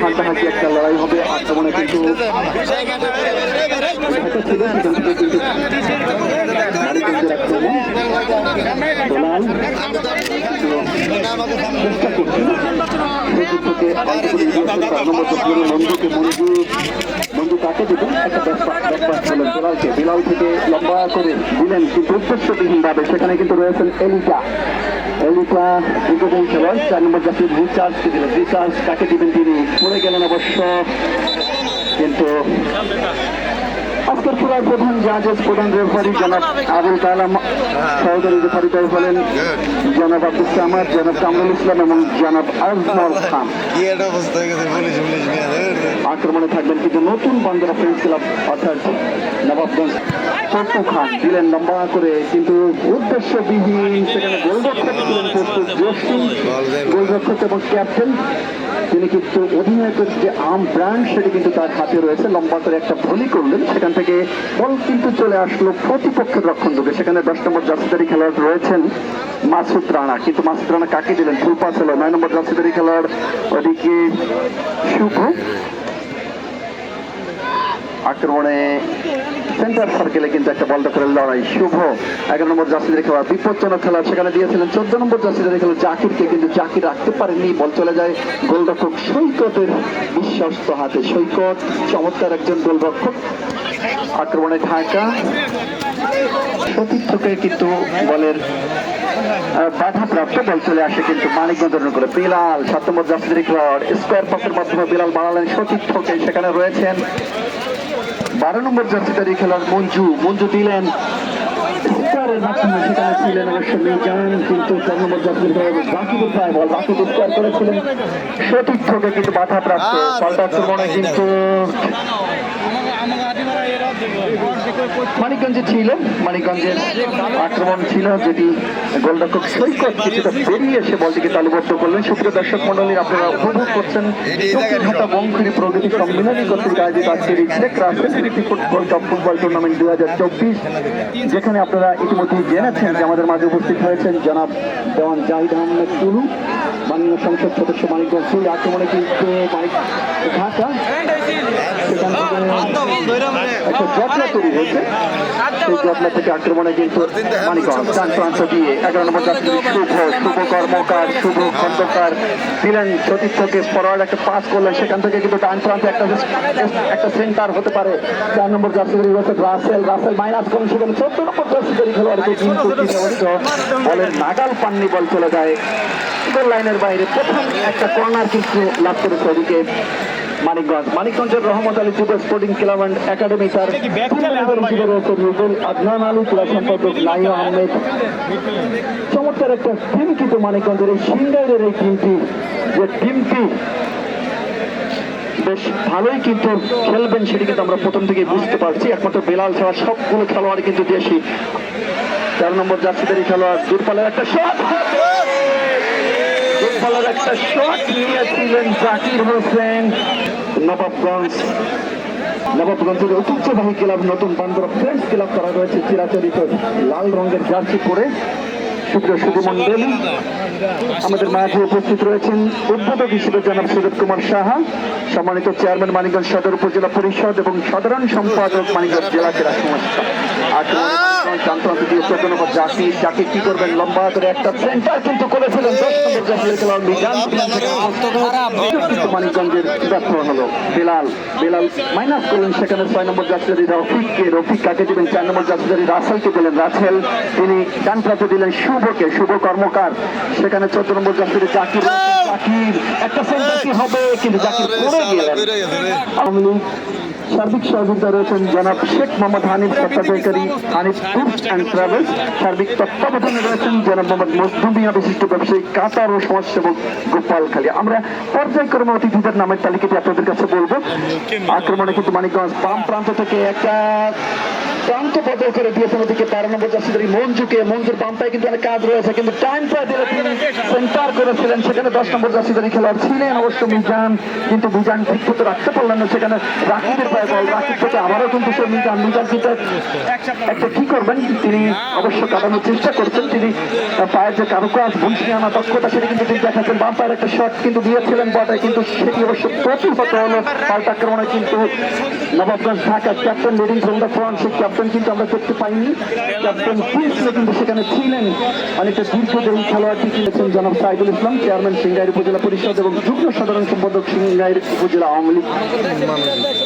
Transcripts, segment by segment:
হাড্ডাহাড্ডি একটা লড়াই হবে। আক্রমণে কিন্তু মঞ্জু তাকে দিবেন একটা বেলালকে, বেলাল থেকে লম্বা করে দিলেন কিন্তু উদ্দেশ্যবিহীন ভাবে। সেখানে কিন্তু রয়েছেন এলিকা, এলিকা দীর্ঘদিন খেলোয়াড়। 4 নম্বর জাতীয় রিচার্জকে দিলেন, রিচার্জ তাকে দিবেন, তিনি পড়ে গেলেন অবশ্য। কিন্তু আজকের খেলার প্রধান জাজেস, প্রধান রেফারি জনাব আবুল কালাম, সহকারী রেফারি হলেন জনাব আব্দুল সামাদ, জনাব কামরুল ইসলাম এবং জনাব আজমল খান। আক্রমণে থাকবেন কিন্তু নতুন বান্দরা ফ্রেন্ডস ক্লাব অর্থাৎ নবাবগঞ্জ ছোট্টু খান, দিলেন লম্বা করে কিন্তু উদ্দেশ্যবিহীন। সেখানে গোলরক্ষক ছিলেন প্রস্তুত জসিম, গোলরক্ষক এবং ক্যাপ্টেন। তিনি কিন্তু অধিনায়কের যে আর্ম ব্র্যান্ড সেটি কিন্তু তার হাতে রয়েছে। লম্বা করে একটা ভলি করলেন, সেখান থেকে বল কিন্তু চলে আসলো প্রতিপক্ষের রক্ষণভাগে। সেখানে 10 নম্বর জার্সিধারী খেলোয়াড় রয়েছেন মাসুদ রানা, কিন্তু মাসুদ রানা কাকে দিলেন? ফুল পাস হলো 9 নম্বর জার্সিধারী খেলোয়াড় ওদিকে শুভ। আক্রমণে সেন্টার সার্কেলে কিন্তু একটা বল দখলের লড়াই। শুভ 11 নম্বর জার্সিধারী খেলোয়াড়, বিপজ্জনক খেলোয়াড়, সেখানে দিয়েছিলেন 14 নম্বর জার্সিধারী খেলোয়াড় জাকিরকে, কিন্তু জাকির রাখতে পারেননি। বল চলে যায় গোলরক্ষক সৈকতের বিশ্বস্ত হাতে। সৈকত চমৎকার একজন গোলরক্ষক। আক্রমণে ঢাকা সতীর্থকে কিন্তু বলের বাধাপ্রাপ্ত, বল চলে আসে কিন্তু মানিকগঞ্জের করে বিলাল। 7 নম্বর জার্সিধারী খেলোয়াড় স্কোয়ার পাসের মাধ্যমে বিলাল বাড়ালেন সতীর্থকে। সেখানে রয়েছেন 12 নম্বর জার্সিধারী খেলোয়াড় মঞ্জু, মঞ্জু দিলেন স্কোয়ারের মাধ্যমে। সেখানে ছিলেন অবশ্য মিজান, কিন্তু 4 নম্বর জার্সিধারী খেলোয়াড় বাকিবুল পায় বল, বাকিবুল স্কোয়ার করেছিলেন সতীর্থকে কিন্তু বাধাপ্রাপ্ত। পাল্টা আক্রমণে কিন্তু মানিকগঞ্জে ছিল, মানিকগঞ্জের আক্রমণ ছিল, যেটি গোলরক্ষক সৈকত কিছুটা বেরিয়ে এসে বলটিকে তালুবদ্ধ করলেন। সুপ্রিয় দর্শক মন্ডলী, আপনারা উপভোগ করছেন ঢাকা বঙ্কুড়ি প্রগতি সম্মিলনী কর্তৃক আয়োজিত আজকের ফুটবল টুর্নামেন্ট 2024, যেখানে আপনারা ইতিমধ্যে জেনেছেন যে আমাদের মাঝে উপস্থিত হয়েছেন জনাব দেওয়ান জাহিদ আহমেদ টুলু, মাননীয় সংসদ সদস্য মানিকগঞ্জ। আক্রমণে কিন্তু ঢাকা একটা জটলা তৈরি হয়েছে, সেই জটলা থেকে আক্রমণে কিন্তু মানিকগঞ্জ ডান প্রান্ত দিয়ে 11 নম্বর জার্সিধারী শুভ, শুভ কর্মকার, শুভ খন্দকার দিলেন সতীর্থকে, ফরওয়ার্ড একটা পাস করলেন। সেখান থেকে কিন্তু ডান প্রান্তে একটা সেন্টার হতে পারে। 4 নম্বর জার্সিধারী রয়েছে রাসেল, রাসেল মাইনাস করেন। সেখানে 14 নম্বর জার্সিধারী খেলোয়াড়কে কিন্তু বলের নাগাল পাননি, বল চলে যায় গোল লাইনের বাইরে। প্রথম একটা কর্নার কিন্তু লাভ করেছে ওদিকে মানিকগঞ্জ। মানিকগঞ্জের রহমত আলী যুব স্পোর্টিং ক্লাব অ্যান্ড একাডেমি, তার আদনান আলী, ক্রীড়া সম্পাদক লাইয়া আহমেদ। চমৎকার একটা টিম কিন্তু মানিকগঞ্জের এই সিঙ্গাইরের এই টিমটি, যে টিমটি বেশ ভালোই কিন্তু খেলবেন সেটি কিন্তু আমরা প্রথম থেকে বুঝতে পারছি। একমাত্র বেলাল ছাড়া সবগুলো খেলোয়াড় কিন্তু দেশি। 4 নম্বর জার্সিধারী খেলোয়াড় দূরপাল্লার একটা শট, দূরপাল্লার একটা শট নিয়েছিলেন জাকির হোসেন। নবাবগঞ্জের ঐতিহ্যবাহী ক্লাব নতুন বান্দরা ফ্রেন্ডস ক্লাব করা রয়েছে চিরাচরিত লাল রঙের জার্সি পরে। সুপ্রিয় সুধীমণ্ডল, আমাদের মাঝে উপস্থিত রয়েছেন উদ্বোধক হিসেবে জনাব সুজিত কুমার সাহা, সম্মানিত চেয়ারম্যান মানিকগঞ্জ সদর উপজেলা পরিষদ এবং সাধারণ সম্পাদক মানিকগঞ্জ জেলা ক্রীড়া সংস্থা। জাকির কি করবেন? লম্বা করে একটা সেন্টার কিন্তু করেছিলেন 10 নম্বর জার্সিধারী খেলোয়াড় মিজান, মানিকগঞ্জের ব্যর্থ হলো। বেলাল মাইনাস করলেন সেখানে 6 নম্বর জার্সিধারী রফিককে, রফিক কাকে দিলেন? 4 নম্বর জার্সিধারী রাসেলকে দিলেন, রাসেল তিনি ডান প্রান্তে দিলেন শুভকে, শুভ কর্মকার। সেখানে 14 নম্বর জার্সিধারী জাকির, জাকির একটা সেন্টার কি হবে, কিন্তু জাকির পড়ে গেলেন। সার্বিক সহযোগিতা রয়েছেন জনাব শেখ মোহাম্মদ হানিফ, সত্তাধিকারী হানিফ ট্যুরস অ্যান্ড ট্রাভেলস। সার্বিক তত্ত্বাবধানে রয়েছেন জনাব মোহাম্মদ মজদুমিয়া, বিশিষ্ট ব্যবসায়ী কাতার ও সমাজসেবক গোপালখালী। আমরা পর্যায়ক্রমে অতিথিদের নামের তালিকাটি আপনাদের কাছে বলবো। আক্রমণে কিন্তু মানিকগঞ্জ বাম প্রান্ত থেকে একটা প্রান্ত বদল করে দিয়েছেন ওদিকে 13 নম্বর জার্সিধারী মঞ্জুর বাম পায়ে কিন্তু অনেক কাজ রয়েছে, কিন্তু টাইম পায়ে দিলে তিনি সেন্টার করেছিলেন। সেখানে 10 নম্বর জার্সিধারী খেলোয়াড় ছিলেন অবশ্য মিজান, কিন্তু মিজান ঠিক মতো রাখতে পারলেন না। সেখানে রাকিবের পায়ে বল, রাকিব থেকে আবারও কিন্তু সে মিজান কিন্তু একটা কি করবেন, তিনি অবশ্য কাটানোর চেষ্টা করছেন। তিনি পায়ের যে কারুকাজ বুঝিয়ানা দক্ষতা সেটি কিন্তু তিনি দেখাচ্ছেন। বাম পায়ের একটা শট কিন্তু দিয়েছিলেন বটে, কিন্তু সেটি অবশ্য প্রতিহত হলো। পাল্টা আক্রমণে কিন্তু Nawabganj Dhaka captain leading from the front, সেই ক্যাপ্টেন কিন্তু আমরা দেখতে পাইনি। ক্যাপ্টেন কিংসলে কিন্তু সেখানে ছিলেন। অনেকটা দীর্ঘদেহী খেলোয়াড়টি কিনেছেন জনাব সাইদুল ইসলাম, চেয়ারম্যান সিংগাইর উপজেলা পরিষদ এবং যুগ্ম সাধারণ সম্পাদক সিংগাইর উপজেলা আওয়ামী লীগ।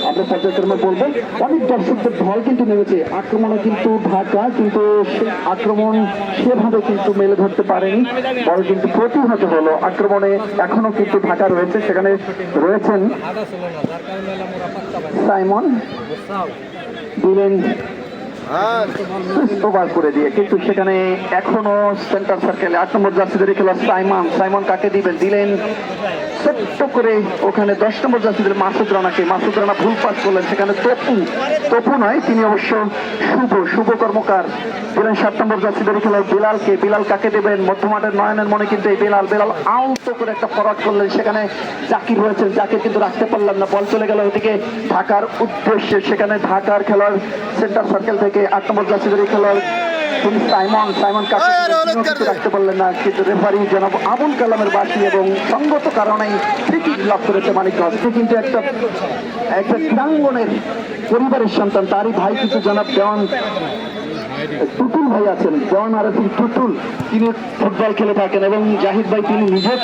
আমরা পর্যায়ক্রমে বলবো অনেক দর্শকদের ঢল কিন্তু নেমেছে আক্রমণে, কিন্তু ঢাকা কিন্তু আক্রমণ সেভাবে কিন্তু মেলে ধরতে পারেনি, বল কিন্তু প্রতিহত হলো। আক্রমণে এখনো কিন্তু ঢাকা রয়েছে, সেখানে রয়েছেন সাইমন, দিলেন ওভার করে দিয়ে, কিন্তু সেখানে এখনো সেন্টার সার্কেলে 8 নম্বর জার্সিধারী খেলোয়াড় সাইমন কাকে দিলেন ছোট্ট করে ওখানে 10 নম্বর জার্সিধারী মাসুদ রানা ভুল পাস করলেন। সেখানে তপু নয়, তিনি অবশ্য শুভ কর্মকার দিলেন 7 নম্বর জার্সিধারী খেলোয়াড় বিলাল কাকে দেবেন, মধ্যমাঠের নয়নের মনে কিন্তু এই বেলাল আউট করে একটা ফরওয়ার্ড করলেন। সেখানে জাকির রয়েছেন, জাকির কিন্তু রাখতে পারলেন না, বল চলে গেল ওদিকে ঢাকার উদ্দেশ্যে। সেখানে ঢাকার খেলোয়াড় সেন্টার সার্কেল থেকে 8 নম্বর জার্সিধারী খেলোয়াড় সাইমন কাকে রাখতে পারলেন না, কিন্তু রেফারি জনাব আবুল কালামের বাসী এবং সঙ্গত কারণেই ফ্রি-কিক লাভ করেছে মানিকগঞ্জ। কিন্তু একটা ক্রীড়াঙ্গনের পরিবারের সন্তান, তারই ভাই কিন্তু জনাব দেওয়ান টুটুল ভাই আছেন, দেওয়ান আরেফিন টুটুল, তিনি ফুটবল খেলে থাকেন এবং জাহিদ ভাই তিনি নিজেও